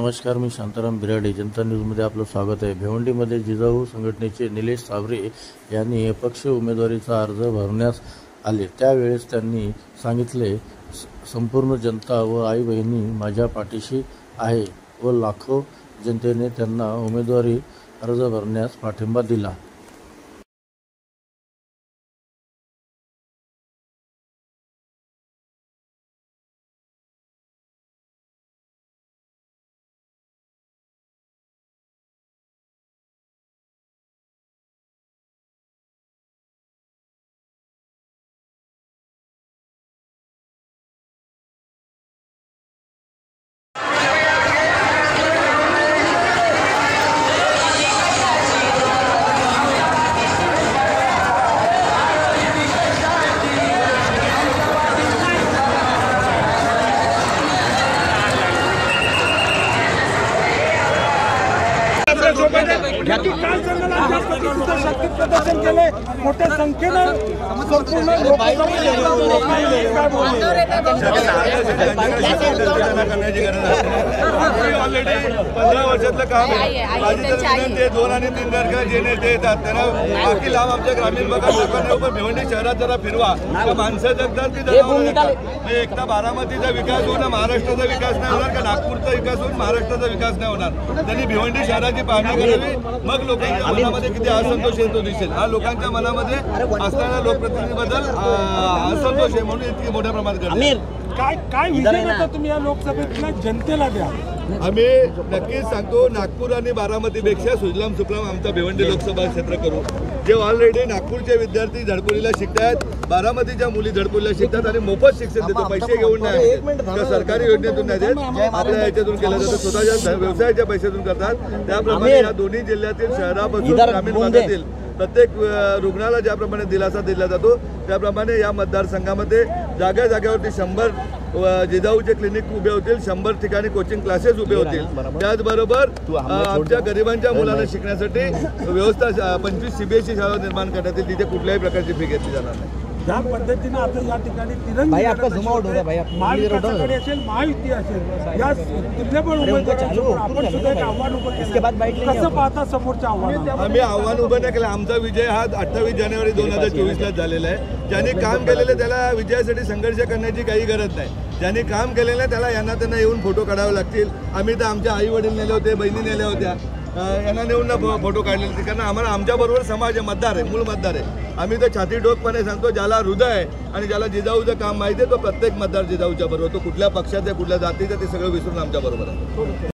नमस्कार, मी शांताराम बिराडे. जनता न्यूजमध्ये आपलं स्वागत आहे. भिवंडीमध्ये जिजाऊ संघटनेचे निलेश साबरे यांनी अपक्ष उमेदवारीचा अर्ज भरण्यास आले. त्यावेळेस त्यांनी सांगितले, संपूर्ण जनता व आई बहिणी माझ्या पाठीशी आहे व लाखो जनतेने त्यांना उमेदवारी अर्ज भरण्यास पाठिंबा दिला. शक्ती प्रदर्शन केले मोठ्या संख्येने संपूर्ण ऑलरेडी 15 वर्षातलं काम आहे. ते 2 आणि 3 तारखेला जे नेते येतात त्यांना बाकी लांब आमच्या ग्रामीण भागात लोकांना पण भिवंडी शहरात जरा फिरवा. माणसं जगतात की जगतात. एकदा बारामतीचा विकास होणार, महाराष्ट्राचा विकास नाही होणार का नागपूरचा विकास होऊन महाराष्ट्राचा विकास नाही होणार. त्यांनी भिवंडी शहराची पाहणी करावी. मग लोकांच्या मनामध्ये किती असंतोष येतो दिसेल. हा लोकांच्या मनामध्ये असणाऱ्या लोकप्रतिनिधीबद्दल असंतोष आहे म्हणून इतकी मोठ्या प्रमाणात करते. काय विजय तुम्ही या लोकसभेतल्या जनतेला द्या? आम्ही नक्कीच सांगतो, नागपूर आणि बारामतीपेक्षा सुजलाम सुफलाम आमचा भिवंडी लोकसभा क्षेत्र करू. जे ऑलरेडी नागपूरचे विद्यार्थी झडपोलीला शिकतात, बारामतीच्या मुली झडपोलीला शिकतात आणि मोफत शिक्षण देतो, पैसे घेऊन नाही, त्या सरकारी योजनेतून नाही देत, आपल्या याच्यातून केलं जातं, स्वतःच्या व्यवसायाच्या पैशातून करतात. त्याप्रमाणे या दोन्ही जिल्ह्यातील शहरापासून ग्रामीण भागातील प्रत्येक रुग्णाला ज्याप्रमाणे दिलासा दिला जातो त्याप्रमाणे या मतदारसंघामध्ये जाग्या जाग्यावरती 100 जिजाऊचे क्लिनिक उभे होतील, 100 ठिकाणी कोचिंग क्लासेस उभे होतील. त्याचबरोबर आमच्या गरिबांच्या मुलांना शिकण्यासाठी व्यवस्था 25 CBSE शाळा निर्माण करण्यात येईल, तिथे कुठल्याही प्रकारची फी घेतली जाणार नाही. ज्या पद्धतीने आता या ठिकाणी तिरंगी महाविकासाकडे असेल, महायुती असेल, या तुल्यबळ उमेदवारांसमोर आपण सुद्धा एक आव्हान उभं केलं. कसं पाहता समोरच्या आव्हान? आम्ही आव्हान उभं नाही केलं. आमचा विजय हा 28 जानेवारी 2024 झालेला आहे. ज्यांनी काम केलेलं त्याला विजयासाठी संघर्ष करण्याची काही गरज नाही. ज्यांनी काम केलेलं त्याला यांना त्यांना येऊन फोटो काढावे लागतील. आम्ही तर आमच्या आई वडील नेले होते, बहिणी नेल्या होत्या, यांना नेऊन फोटो काढलेले होते. कारण आम्हाला आमच्याबरोबर समाज आहे, मतदार आहे, मूळ मतदार आहे. आम्ही तर छाती ठोकपणे सांगतो, ज्याला हृदय आहे आणि ज्याला जिजाऊचं काम माहिती आहे तो प्रत्येक मतदार जिजाऊच्या बरोबर, तो कुठल्या पक्षाचा कुठल्या जातीचा ते सगळं विसरून आमच्या बरोबर आहे.